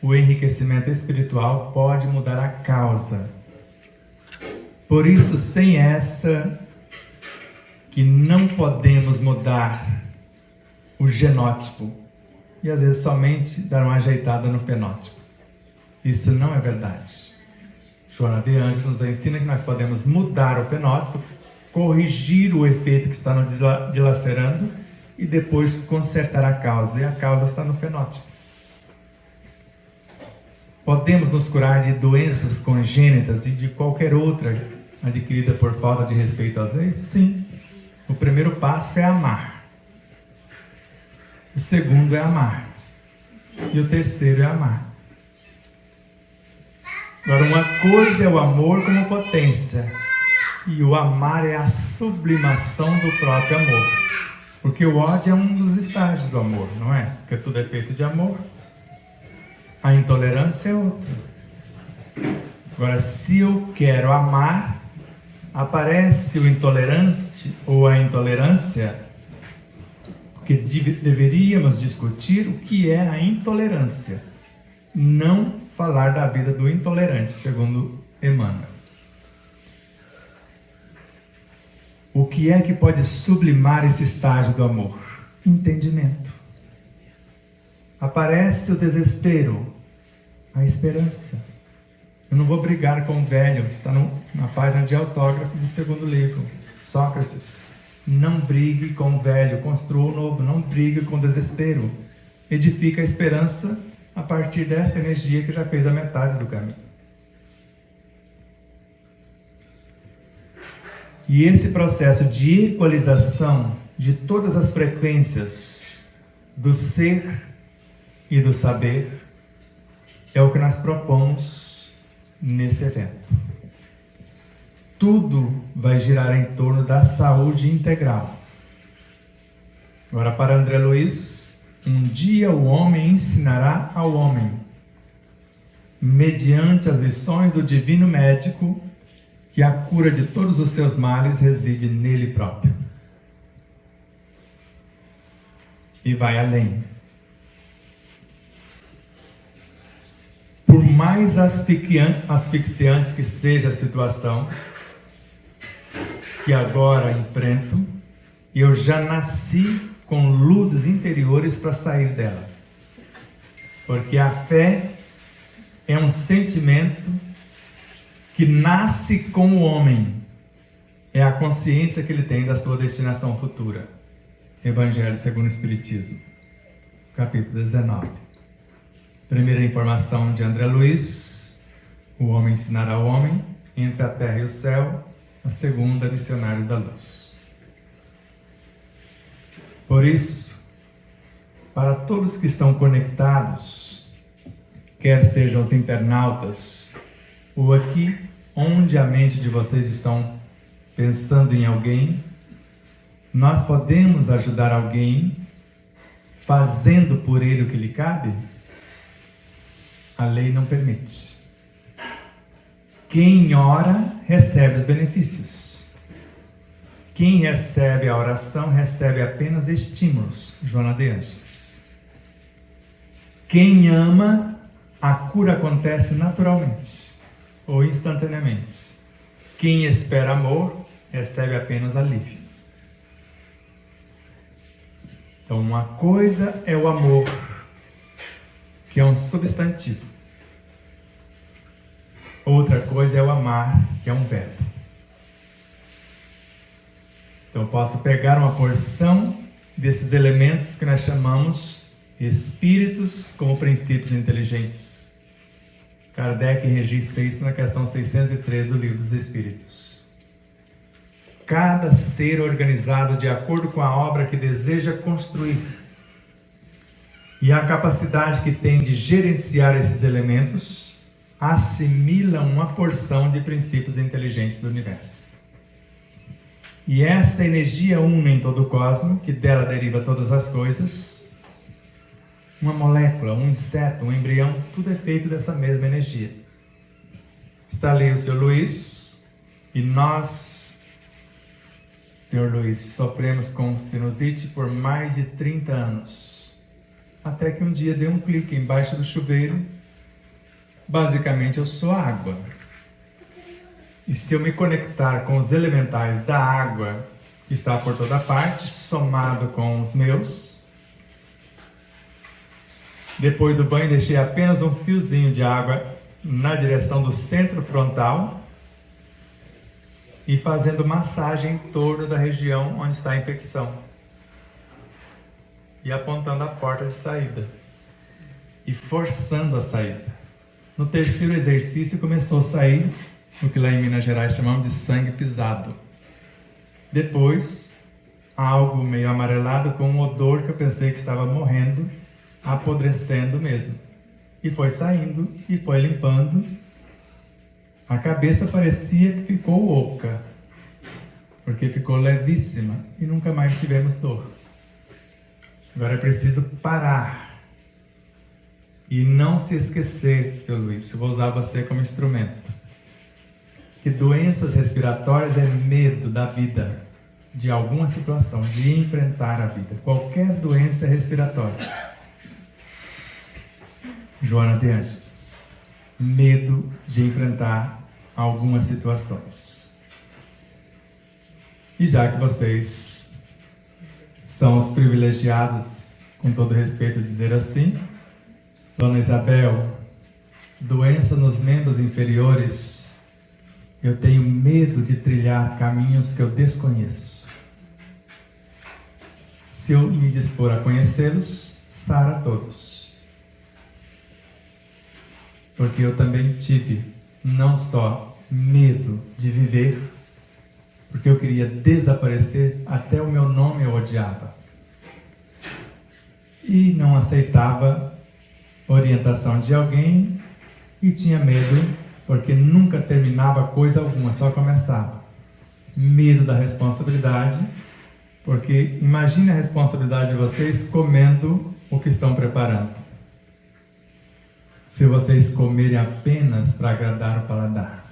[SPEAKER 2] o enriquecimento espiritual pode mudar a causa. Por isso, sem essa, que não podemos mudar o genótipo e às vezes somente dar uma ajeitada no fenótipo. Isso não é verdade. Joana de Ângeles nos ensina que nós podemos mudar o fenótipo, corrigir o efeito que está nos dilacerando e depois consertar a causa. E a causa está no fenótipo. Podemos nos curar de doenças congênitas e de qualquer outra adquirida por falta de respeito às leis? Sim. O primeiro passo é amar. O segundo é amar. E o terceiro é amar. Agora, uma coisa é o amor como potência, e o amar é a sublimação do próprio amor. Porque o ódio é um dos estágios do amor, não é? Porque tudo é feito de amor. A intolerância é outra. Agora, se eu quero amar, aparece o intolerante ou a intolerância, porque deveríamos discutir o que é a intolerância, não falar da vida do intolerante, segundo Emmanuel. O que é que pode sublimar esse estágio do amor? Entendimento. Aparece o desespero, a esperança. Eu não vou brigar com o velho, está na página de autógrafo do segundo livro, Sócrates. Não brigue com o velho, construa o novo, não brigue com o desespero. Edifica a esperança a partir desta energia que já fez a metade do caminho. E esse processo de equalização de todas as frequências do ser e do saber é o que nós propomos nesse evento. Tudo vai girar em torno da saúde integral. Agora, para André Luiz, um dia o homem ensinará ao homem, mediante as lições do divino médico, que a cura de todos os seus males reside nele próprio. E vai além. Por mais asfixiante que seja a situação que agora enfrento, eu já nasci com luzes interiores para sair dela. Porque a fé é um sentimento que nasce com o homem, é a consciência que ele tem da sua destinação futura. Evangelho segundo o Espiritismo, capítulo 19. Primeira informação de André Luiz: o homem ensinará ao homem, entre a terra e o céu. A segunda, Missionários da Luz. Por isso, para todos que estão conectados, quer sejam os internautas, ou aqui, onde a mente de vocês estão pensando em alguém, nós podemos ajudar alguém fazendo por ele o que lhe cabe? A lei não permite. Quem ora, recebe os benefícios. Quem recebe a oração, recebe apenas estímulos. Joana de Anjos. Quem ama, a cura acontece naturalmente ou instantaneamente. Quem espera amor, recebe apenas alívio. Então, uma coisa é o amor, que é um substantivo. Outra coisa é o amar, que é um verbo. Então, eu posso pegar uma porção desses elementos que nós chamamos espíritos como princípios inteligentes. Kardec registra isso na questão 603 do Livro dos Espíritos. Cada ser organizado de acordo com a obra que deseja construir e a capacidade que tem de gerenciar esses elementos assimila uma porção de princípios inteligentes do universo. E essa energia une em todo o cosmos, que dela deriva todas as coisas. Uma molécula, um inseto, um embrião, tudo é feito dessa mesma energia. Está ali o Sr. Luiz, e nós, Sr. Luiz, sofremos com sinusite por mais de 30 anos. Até que um dia deu um clique embaixo do chuveiro. Basicamente, eu sou água. E se eu me conectar com os elementais da água, que está por toda parte, somado com os meus, depois do banho deixei apenas um fiozinho de água na direção do centro frontal e fazendo massagem em torno da região onde está a infecção e apontando a porta de saída e forçando a saída. No terceiro exercício começou a sair o que lá em Minas Gerais chamamos de sangue pisado. Depois, algo meio amarelado com um odor que eu pensei que estava morrendo, apodrecendo mesmo. E foi saindo, e foi limpando, A cabeça parecia que ficou oca, porque ficou levíssima e nunca mais tivemos dor. Agora é preciso parar e não se esquecer, seu Luiz, eu vou usar você como instrumento, que doenças respiratórias é medo da vida, de alguma situação, de enfrentar a vida. Qualquer doença é respiratória. Joana de Ângeles, medo de enfrentar algumas situações. E já que vocês são os privilegiados, com todo respeito dizer assim, Dona Isabel, doença nos membros inferiores, eu tenho medo de trilhar caminhos que eu desconheço. Se eu me dispor a conhecê-los, sara todos. Porque eu também tive não só medo de viver, porque eu queria desaparecer, até o meu nome eu odiava. E não aceitava orientação de alguém e tinha medo, porque nunca terminava coisa alguma, só começava. Medo da responsabilidade, porque imagine a responsabilidade de vocês comendo o que estão preparando. Se vocês comerem apenas para agradar o paladar,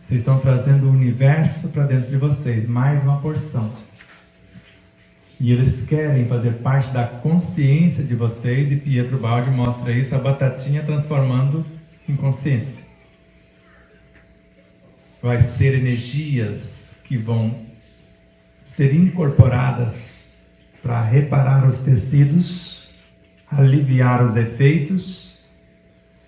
[SPEAKER 2] vocês estão trazendo o universo para dentro de vocês, mais uma porção. E eles querem fazer parte da consciência de vocês, e Pietro Baldi mostra isso, a batatinha transformando em consciência. Vai ser energias que vão ser incorporadas para reparar os tecidos, aliviar os efeitos,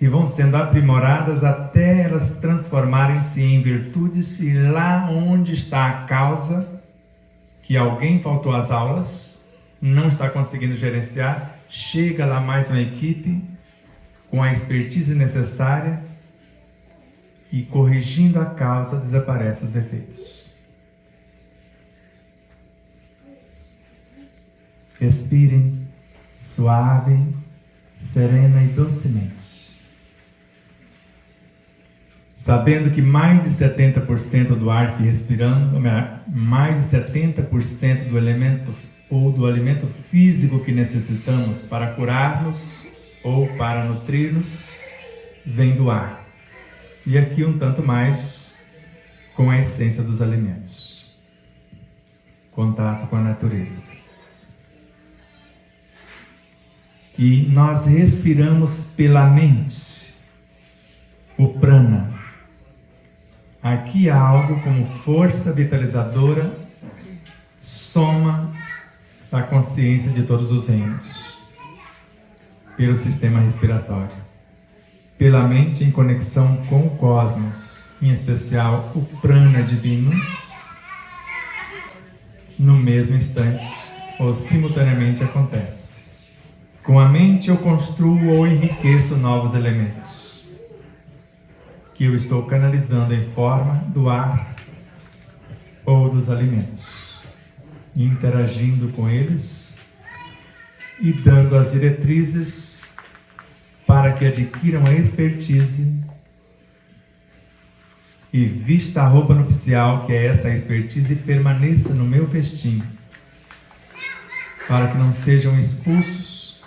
[SPEAKER 2] e vão sendo aprimoradas até elas transformarem-se em virtudes, e lá onde está a causa, que alguém faltou às aulas, não está conseguindo gerenciar, chega lá mais uma equipe com a expertise necessária e, corrigindo a causa, desaparecem os efeitos. Respirem suave, serena e docemente, sabendo que mais de 70% do ar que respiramos, mais de 70% do elemento ou do alimento físico que necessitamos para curar-nos ou para nutrir-nos, vem do ar. E aqui um tanto mais com a essência dos alimentos. Contato com a natureza. E nós respiramos pela mente o prana. Aqui há algo como força vitalizadora, soma da consciência de todos os reinos, pelo sistema respiratório, pela mente em conexão com o cosmos, em especial o prana divino, no mesmo instante, ou simultaneamente acontece. Com a mente eu construo ou enriqueço novos elementos, que eu estou canalizando em forma do ar ou dos alimentos, interagindo com eles e dando as diretrizes para que adquiram a expertise e vista a roupa nupcial, que é essa expertise, e permaneça no meu festim, para que não sejam expulsos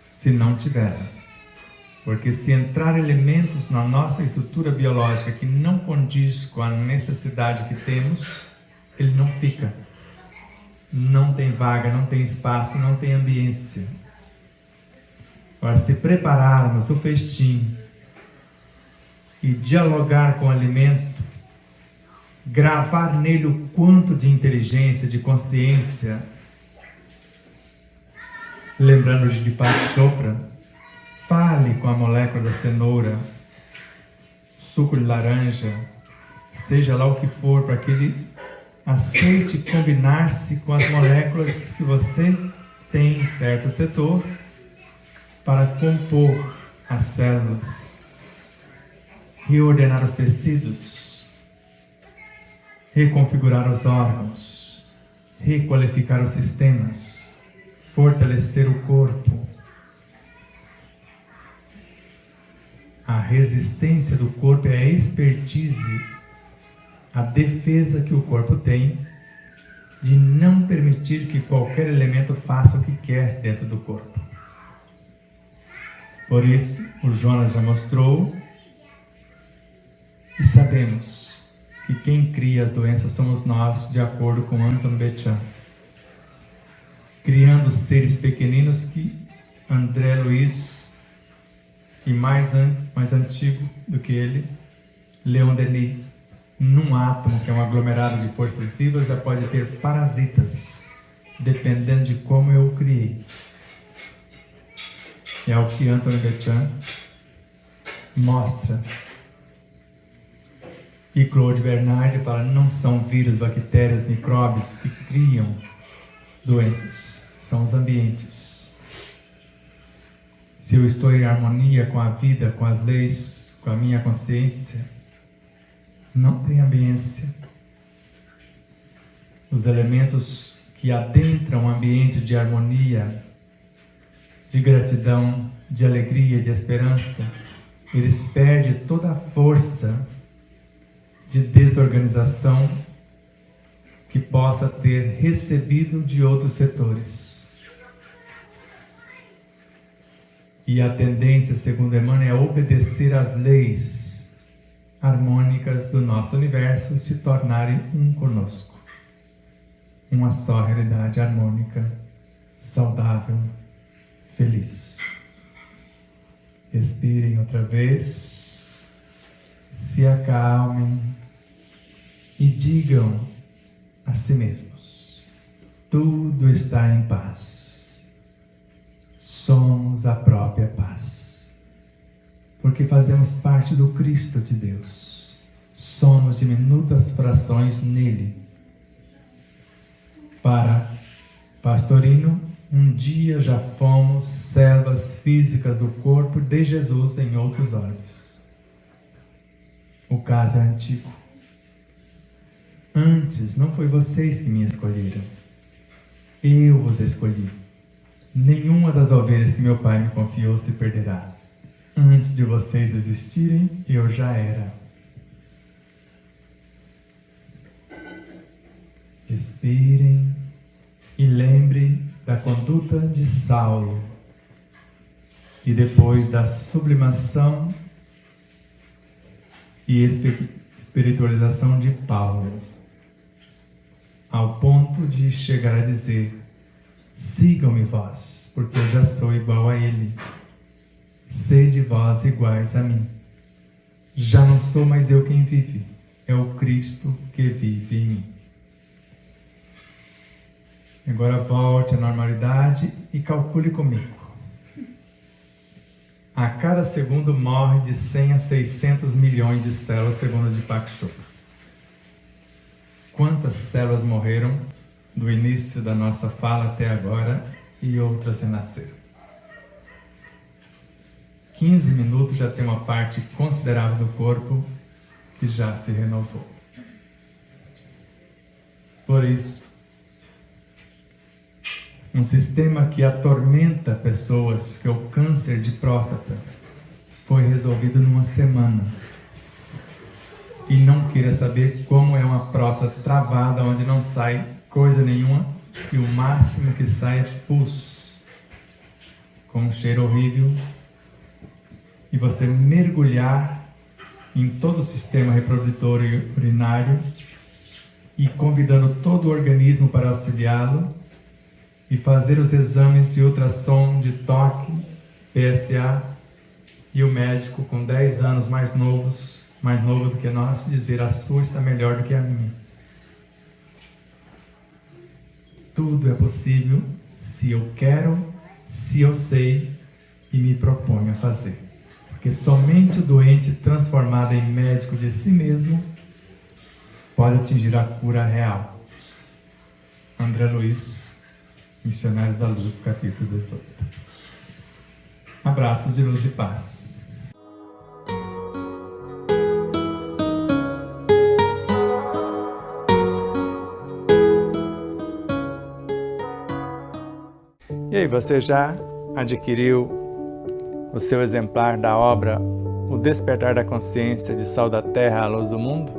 [SPEAKER 2] se não tiverem. Porque se entrar elementos na nossa estrutura biológica que não condiz com a necessidade que temos, ele não fica. Não tem vaga, não tem espaço, não tem ambiência. Para se prepararmos o festim e dialogar com o alimento, gravar nele o quanto de inteligência, de consciência, lembrando de Deepak Chopra, fale com a molécula da cenoura, suco de laranja, seja lá o que for, para que ele aceite combinar-se com as moléculas que você tem em certo setor para compor as células, reordenar os tecidos, reconfigurar os órgãos, requalificar os sistemas, fortalecer o corpo. a resistência do corpo é a expertise, a defesa que o corpo tem de não permitir que qualquer elemento faça o que quer dentro do corpo. Por isso, o Jonas já mostrou e sabemos que quem cria as doenças somos nós, de acordo com Anton Bechan. Criando seres pequeninos que André Luiz e mais antigo do que ele, Leon Denis, num átomo que é um aglomerado de forças vivas, já pode ter parasitas, dependendo de como eu o criei. É o que Anton Bechan mostra. E Claude Bernard fala, não são vírus, bactérias, micróbios que criam doenças, são os ambientes. Se eu estou em harmonia com a vida, com as leis, com a minha consciência, não tem ambiência. Os elementos que adentram o ambiente de harmonia, de gratidão, de alegria, de esperança, eles perdem toda a força de desorganização que possa ter recebido de outros setores. E a tendência, segundo Emmanuel, é obedecer às leis harmônicas do nosso universo e se tornarem um conosco. Uma só realidade harmônica, saudável, feliz. Respirem outra vez, se acalmem e digam a si mesmos: tudo está em paz. Somos a própria paz. Porque fazemos parte do Cristo de Deus. Somos diminutas frações nele. Para Pastorino, um dia já fomos células físicas do corpo de Jesus em outros olhos. O caso é antigo. Antes não foi vocês que me escolheram. Eu vos escolhi. Nenhuma das ovelhas que meu pai me confiou se perderá. Antes de vocês existirem, eu já era. Respirem e lembrem da conduta de Saulo e depois da sublimação e espiritualização de Paulo, ao ponto de chegar a dizer: sigam-me vós, porque eu já sou igual a ele. Sede vós iguais a mim. Já não sou mais eu quem vive, é o Cristo que vive em mim. Agora volte à normalidade e calcule comigo. A cada segundo morre de 100 a 600 milhões de células, segundo Deepak Chopra. Quantas células morreram do início da nossa fala até agora e outras renasceram? 15 minutos já tem uma parte considerável do corpo que já se renovou. Por isso, um sistema que atormenta pessoas, que é o câncer de próstata, foi resolvido numa semana. E não queira saber como é uma próstata travada, onde não sai coisa nenhuma, e o máximo que sai é pus, com um cheiro horrível, e você mergulhar em todo o sistema reprodutor e urinário, e convidando todo o organismo para auxiliá-lo, e fazer os exames de ultrassom, de toque, PSA, e o médico com 10 anos mais novo do que nós, dizer: a sua está melhor do que a minha. Tudo é possível se eu quero, se eu sei e me proponho a fazer. Porque somente o doente transformado em médico de si mesmo pode atingir a cura real. André Luiz, Missionários da Luz, capítulo 18. Abraços de luz e paz. E aí, você já adquiriu o seu exemplar da obra o despertar da consciência de sal da terra à luz do mundo,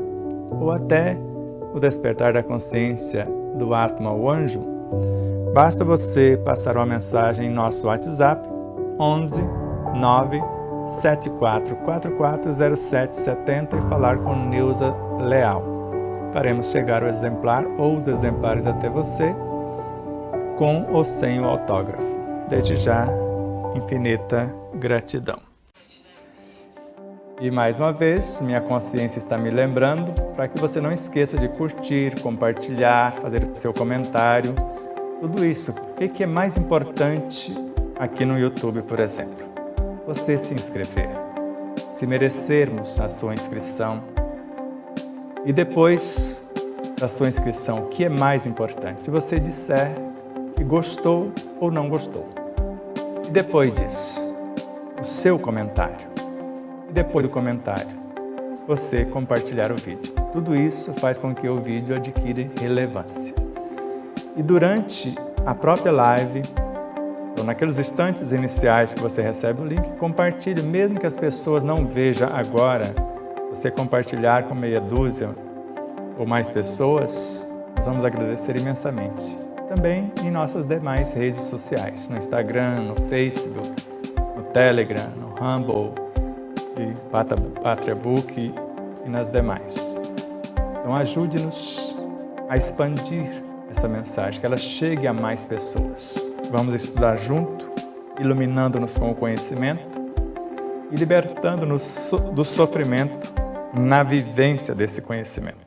[SPEAKER 2] ou até o despertar da consciência do Atma, o anjo, basta você passar uma mensagem em nosso WhatsApp 11 9 74440770 e falar com Neuza Leal. Faremos chegar o exemplar ou os exemplares até você, com ou sem o autógrafo. Desde já, infinita gratidão. E mais uma vez, minha consciência está me lembrando para que você não esqueça de curtir, compartilhar, fazer seu comentário, tudo isso. O que é mais importante aqui no YouTube, por exemplo? Você se inscrever. Se merecermos a sua inscrição. E depois da sua inscrição, o que é mais importante? Você disser que gostou ou não gostou. E depois disso, o seu comentário. E depois do comentário, você compartilhar o vídeo. Tudo isso faz com que o vídeo adquira relevância. E durante a própria live, ou naqueles instantes iniciais que você recebe o link, compartilhe, mesmo que as pessoas não vejam agora, você compartilhar com meia dúzia ou mais pessoas, nós vamos agradecer imensamente. Também em nossas demais redes sociais, no Instagram, no Facebook, no Telegram, no Rumble, e Patriabook e nas demais. Então ajude-nos a expandir essa mensagem, que ela chegue a mais pessoas. Vamos estudar junto, iluminando-nos com o conhecimento e libertando-nos do sofrimento na vivência desse conhecimento.